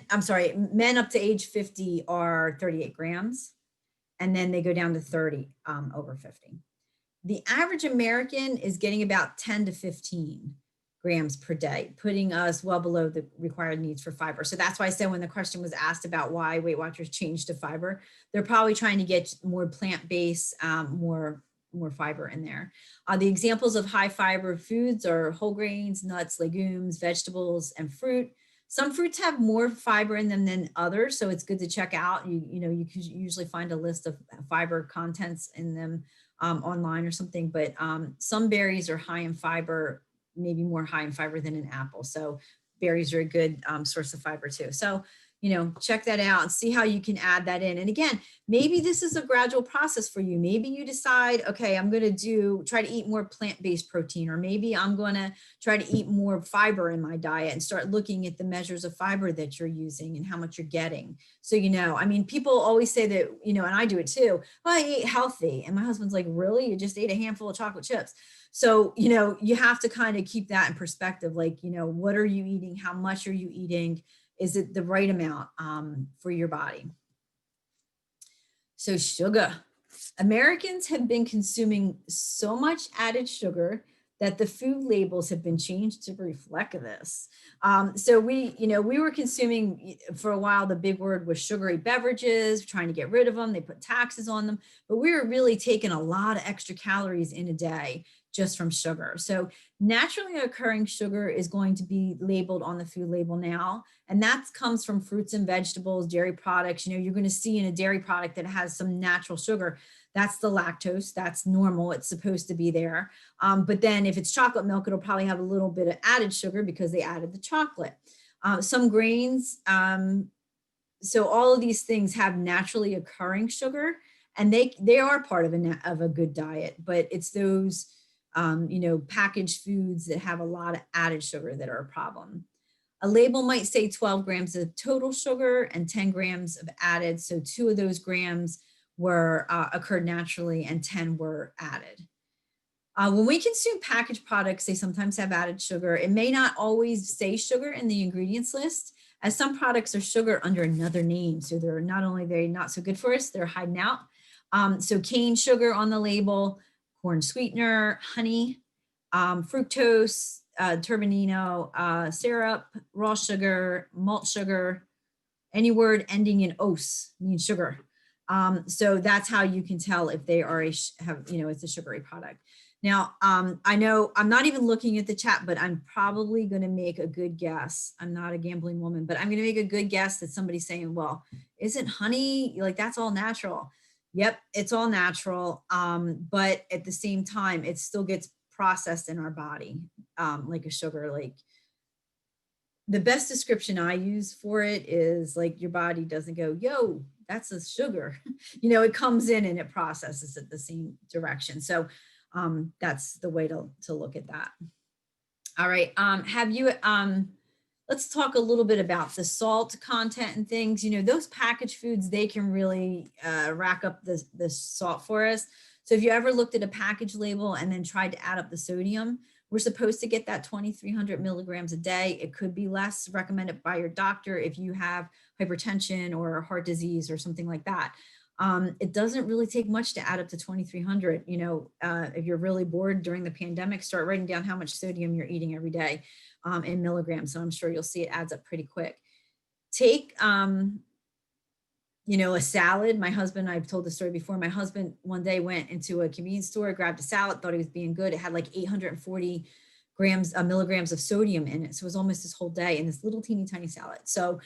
up to age 50 are 38 grams, and then they go down to 30 over 50. The average American is getting about 10 to 15 grams per day, putting us well below the required needs for fiber. So that's why I said when the question was asked about why Weight Watchers changed to fiber, they're probably trying to get more plant-based, more fiber in there. The examples of high fiber foods are whole grains, nuts, legumes, vegetables, and fruit. Some fruits have more fiber in them than others, so it's good to check out. You can usually find a list of fiber contents in them online or something, but some berries are high in fiber, maybe more high in fiber than an apple. So berries are a good source of fiber too. So, check that out and see how you can add that in. And again, maybe this is a gradual process for you. Maybe you decide, okay, I'm going to try to eat more plant-based protein, or maybe I'm going to try to eat more fiber in my diet and start looking at the measures of fiber that you're using and how much you're getting. So, I mean, people always say that, and I do it too. Well, I ate healthy. And my husband's like, really? You just ate a handful of chocolate chips. So, you have to kind of keep that in perspective. Like, what are you eating? How much are you eating? Is it the right amount for your body? So sugar. Americans have been consuming so much added sugar that the food labels have been changed to reflect this. So we were consuming for a while, the big word was sugary beverages, trying to get rid of them. They put taxes on them, but we were really taking a lot of extra calories in a day just from sugar. So naturally occurring sugar is going to be labeled on the food label now. And that comes from fruits and vegetables, dairy products. You're going to see in a dairy product that has some natural sugar. That's the lactose. That's normal. It's supposed to be there. But then if it's chocolate milk, it'll probably have a little bit of added sugar because they added the chocolate. Some grains. So all of these things have naturally occurring sugar, and they are part of a good diet. But it's those packaged foods that have a lot of added sugar that are a problem. A label might say 12 grams of total sugar and 10 grams of added. So 2 of those grams were occurred naturally and 10 were added. When we consume packaged products, they sometimes have added sugar. It may not always say sugar in the ingredients list, as some products are sugar under another name. So they're not only very not so good for us, they're hiding out. So cane sugar on the label, corn sweetener, honey, fructose, turbinado, syrup, raw sugar, malt sugar, any word ending in "-ose" means sugar. So that's how you can tell if they are it's a sugary product. Now, I know I'm not even looking at the chat, but I'm probably going to make a good guess. I'm not a gambling woman, but I'm going to make a good guess that somebody's saying, well, isn't honey, like that's all natural? Yep, it's all natural. But at the same time, it still gets processed in our body like a sugar. Like the best description I use for it is like your body doesn't go, yo, that's a sugar. It comes in and it processes it the same direction. So that's the way to look at that. All right. Let's talk a little bit about the salt content and things. Those packaged foods, they can really rack up the salt for us. So if you ever looked at a package label and then tried to add up the sodium, we're supposed to get that 2,300 milligrams a day. It could be less, recommended by your doctor if you have hypertension or heart disease or something like that. It doesn't really take much to add up to 2,300. If you're really bored during the pandemic, start writing down how much sodium you're eating every day in milligrams. So I'm sure you'll see it adds up pretty quick. Take, a salad. My husband, I've told the story before, my husband one day went into a convenience store, grabbed a salad, thought he was being good. It had like 840 milligrams of sodium in it. So it was almost this whole day in this little teeny tiny salad. So,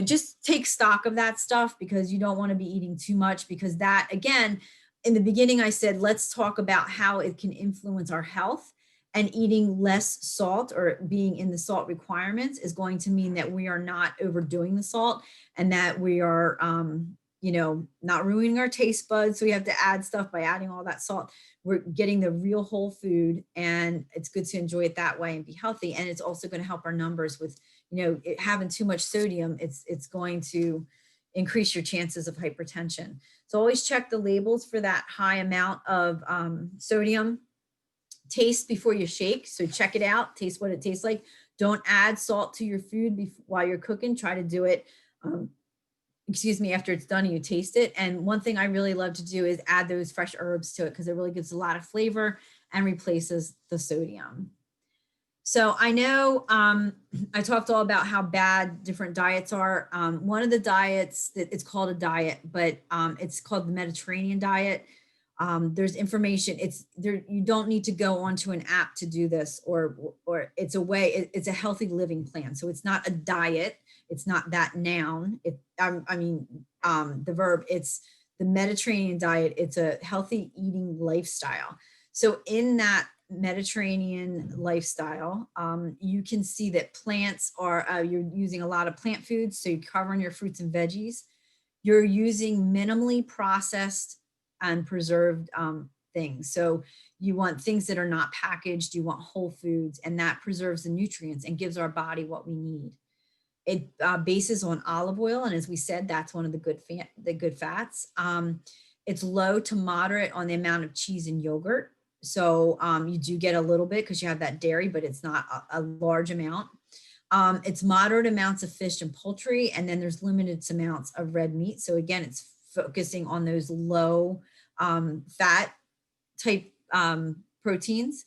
just take stock of that stuff because you don't want to be eating too much, because that, again, in the beginning, I said, let's talk about how it can influence our health, and eating less salt or being in the salt requirements is going to mean that we are not overdoing the salt, and that we are, not ruining our taste buds. So we have to add stuff by adding all that salt. We're getting the real whole food, and it's good to enjoy it that way and be healthy. And it's also going to help our numbers with, having too much sodium. It's going to increase your chances of hypertension. So always check the labels for that high amount of sodium. Taste before you shake. So check it out, taste what it tastes like. Don't add salt to your food while you're cooking. Try to do it, after it's done and you taste it. And one thing I really love to do is add those fresh herbs to it, because it really gives a lot of flavor and replaces the sodium. So I know I talked all about how bad different diets are. One of the diets that it's called a diet, but it's called the Mediterranean diet. There's information. It's there. You don't need to go onto an app to do this, or it's a way. It's a healthy living plan. So it's not a diet. It's not that noun. The verb. It's the Mediterranean diet. It's a healthy eating lifestyle. So in that Mediterranean lifestyle, you can see that plants are, you're using a lot of plant foods. So you're covering your fruits and veggies. You're using minimally processed and preserved things. So you want things that are not packaged. You want whole foods, and that preserves the nutrients and gives our body what we need. It bases on olive oil, and as we said, that's one of the good fats. It's low to moderate on the amount of cheese and yogurt. So you do get a little bit because you have that dairy, but it's not a large amount. It's moderate amounts of fish and poultry, and then there's limited amounts of red meat. So again, it's focusing on those low fat type proteins.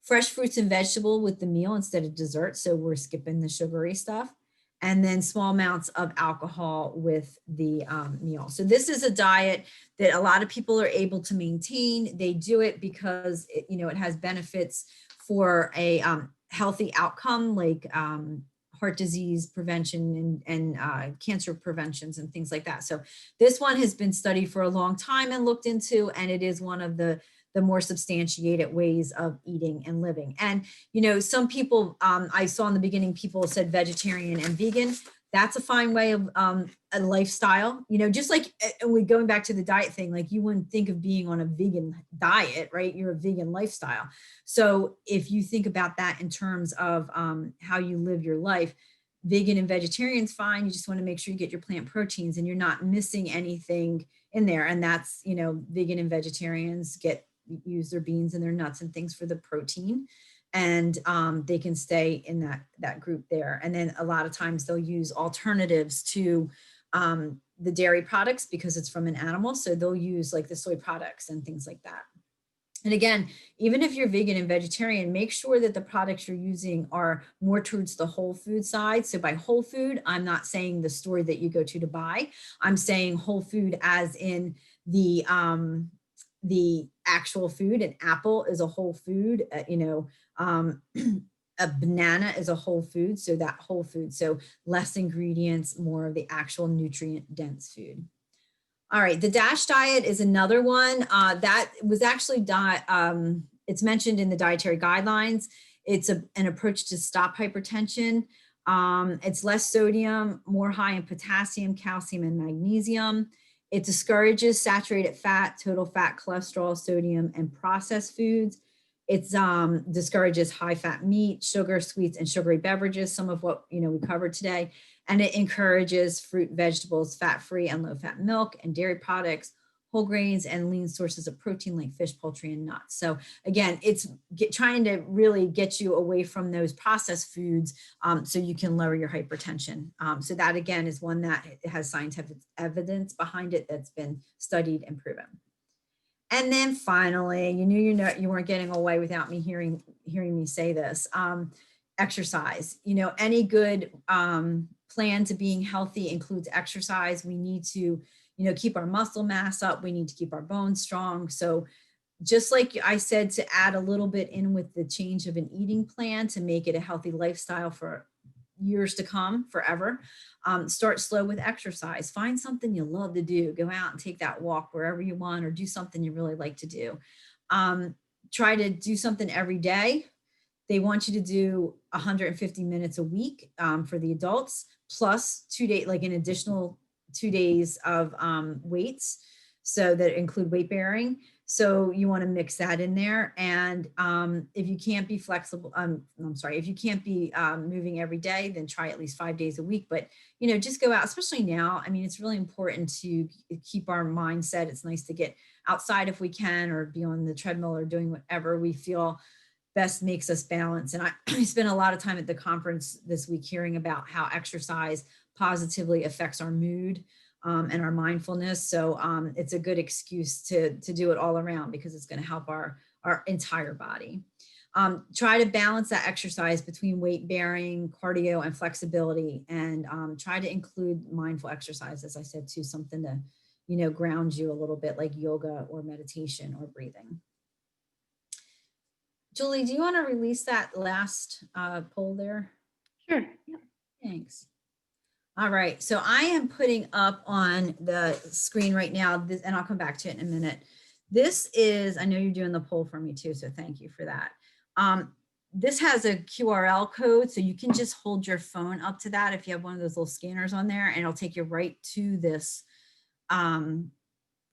Fresh fruits and vegetable with the meal instead of dessert. So we're skipping the sugary stuff. And then small amounts of alcohol with the meal. So this is a diet that a lot of people are able to maintain. They do it because it has benefits for a healthy outcome, like heart disease prevention and cancer preventions and things like that. So this one has been studied for a long time and looked into, and it is one of the more substantiated ways of eating and living. And, some people, I saw in the beginning, people said vegetarian and vegan. That's a fine way of a lifestyle, just like we going back to the diet thing, like you wouldn't think of being on a vegan diet, right? You're a vegan lifestyle. So if you think about that in terms of how you live your life, vegan and vegetarian's fine. You just want to make sure you get your plant proteins and you're not missing anything in there. And that's, vegan and vegetarians use their beans and their nuts and things for the protein, and they can stay in that group there. And then a lot of times they'll use alternatives to the dairy products because it's from an animal. So they'll use like the soy products and things like that. And again, even if you're vegan and vegetarian, make sure that the products you're using are more towards the whole food side. So by whole food, I'm not saying the store that you go to buy. I'm saying whole food as in the actual food. An apple is a whole food, a banana is a whole food. So that whole food, so less ingredients, more of the actual nutrient dense food. All right, the DASH diet is another one that was actually it's mentioned in the dietary guidelines. It's an approach to stop hypertension. It's less sodium, more high in potassium, calcium, and magnesium. It discourages saturated fat, total fat, cholesterol, sodium, and processed foods. It discourages high fat meat, sugar, sweets, and sugary beverages, some of what we covered today. And it encourages fruit, vegetables, fat-free and low-fat milk and dairy products, whole grains, and lean sources of protein like fish, poultry, and nuts. So again, it's trying to really get you away from those processed foods so you can lower your hypertension. So that again is one that has scientific evidence behind it that's been studied and proven. And then finally, you weren't getting away without me hearing me say this. Exercise. Any good plan to being healthy includes exercise. We need to, keep our muscle mass up. We need to keep our bones strong. So just like I said, to add a little bit in with the change of an eating plan to make it a healthy lifestyle for years to come, forever. Start slow with exercise. Find something you love to do. Go out and take that walk wherever you want, or do something you really like to do. Try to do something every day. They want you to do 150 minutes a week for the adults, plus 2 days, like an additional 2 days of weights. So that include weight bearing. So you want to mix that in there. And if you can't be flexible, if you can't be moving every day, then try at least 5 days a week. But, just go out, especially now. I mean, it's really important to keep our mindset. It's nice to get outside if we can, or be on the treadmill, or doing whatever we feel best makes us balance. And I spent a lot of time at the conference this week hearing about how exercise positively affects our mood and our mindfulness. So it's a good excuse to do it all around, because it's going to help our entire body. Try to balance that exercise between weight bearing, cardio, and flexibility, and try to include mindful exercise, as I said, too, something to, ground you a little bit, like yoga or meditation or breathing. Julie, do you want to release that last poll there? Sure. Yeah. Thanks. All right. So I am putting up on the screen right now, and I'll come back to it in a minute. This is, I know you're doing the poll for me too, so thank you for that. This has a QRL code, so you can just hold your phone up to that if you have one of those little scanners on there, and it'll take you right to this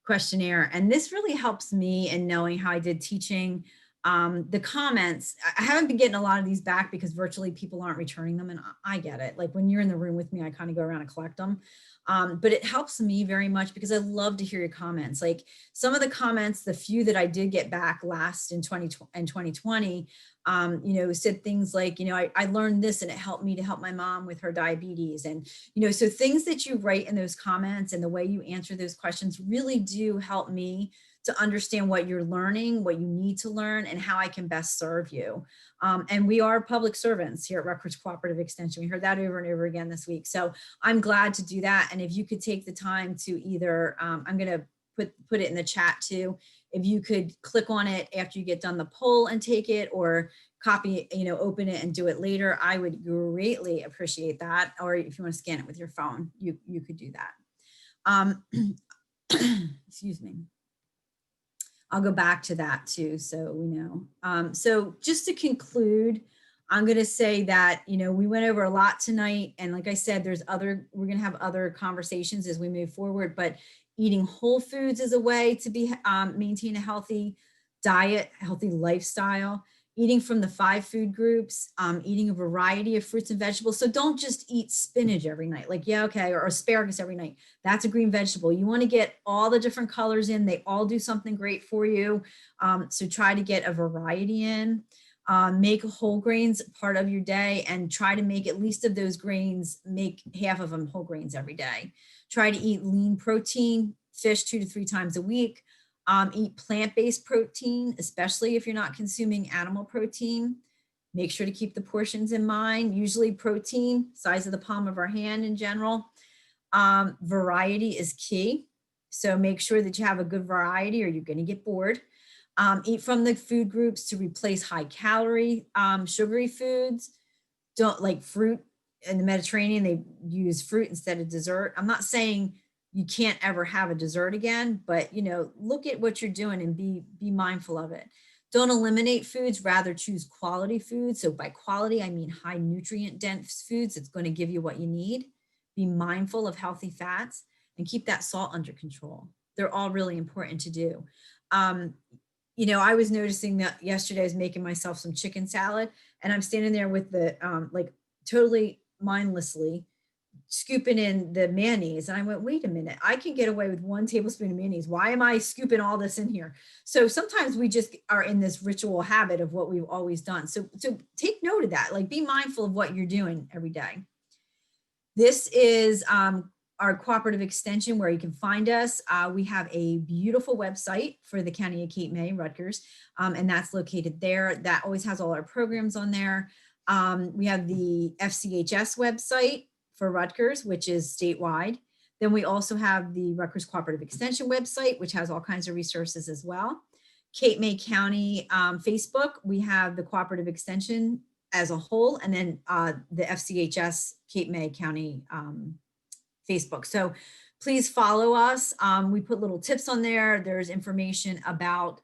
questionnaire. And this really helps me in knowing how I did teaching. The comments, I haven't been getting a lot of these back because virtually people aren't returning them. And I get it. Like when you're in the room with me, I kind of go around and collect them. But it helps me very much because I love to hear your comments. Like some of the comments, the few that I did get back last in 2020, said things like, I learned this and it helped me to help my mom with her diabetes. And, so things that you write in those comments and the way you answer those questions really do help me to understand what you're learning, what you need to learn, and how I can best serve you. And we are public servants here at Rutgers Cooperative Extension. We heard that over and over again this week. So I'm glad to do that. And if you could take the time to either, I'm going to put it in the chat too. If you could click on it after you get done the poll and take it, or copy, open it and do it later, I would greatly appreciate that. Or if you want to scan it with your phone, you could do that. Excuse me. I'll go back to that too, so we know. So just to conclude, I'm going to say that, we went over a lot tonight. And like I said, we're going to have other conversations as we move forward, but eating whole foods is a way to maintain a healthy diet, healthy lifestyle. Eating from the 5 food groups, eating a variety of fruits and vegetables. So don't just eat spinach every night, like, yeah, okay, or asparagus every night. That's a green vegetable. You want to get all the different colors in. They all do something great for you. So try to get a variety in. Make whole grains part of your day and try to make at least of those grains, make half of them whole grains every day. Try to eat lean protein, fish 2 to 3 times a week. Eat plant-based protein, especially if you're not consuming animal protein. Make sure to keep the portions in mind. Usually protein, size of the palm of our hand in general. Variety is key. So make sure that you have a good variety or you're going to get bored. Eat from the food groups to replace high calorie, sugary foods. Don't like fruit. In the Mediterranean, they use fruit instead of dessert. I'm not saying you can't ever have a dessert again, but look at what you're doing and be mindful of it. Don't eliminate foods, rather choose quality foods. So by quality, I mean high nutrient dense foods. It's going to give you what you need. Be mindful of healthy fats and keep that salt under control. They're all really important to do. I was noticing that yesterday I was making myself some chicken salad and I'm standing there with the, totally mindlessly scooping in the mayonnaise. And I went, wait a minute, I can get away with 1 tablespoon of mayonnaise. Why am I scooping all this in here? So sometimes we just are in this ritual habit of what we've always done. So take note of that, like be mindful of what you're doing every day. This is our cooperative extension where you can find us. We have a beautiful website for the County of Cape May, Rutgers, and that's located there. That always has all our programs on there. We have the FCHS website for Rutgers, which is statewide. Then we also have the Rutgers Cooperative Extension website, which has all kinds of resources as well. Cape May County Facebook, we have the Cooperative Extension as a whole, and then the FCHS Cape May County Facebook. So please follow us. We put little tips on there. There's information about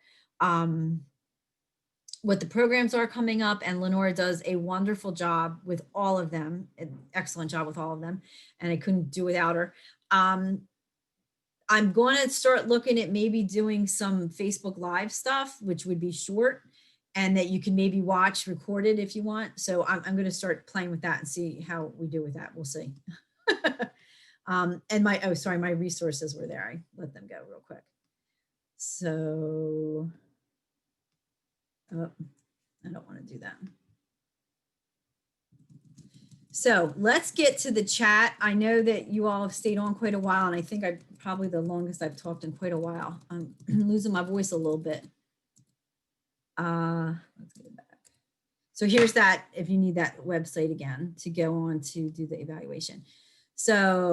what the programs are coming up, and Lenora does a wonderful job with all of them, an excellent job with all of them, and I couldn't do without her. I'm going to start looking at maybe doing some Facebook Live stuff, which would be short and that you can maybe watch recorded if you want. So I'm going to start playing with that and see how we do with that. We'll see. And my resources were there. I let them go real quick. So I don't want to do that. So let's get to the chat. I know that you all have stayed on quite a while, and I think I'm probably the longest I've talked in quite a while. I'm losing my voice a little bit. Let's get it back. So here's that, if you need that website again to go on to do the evaluation. So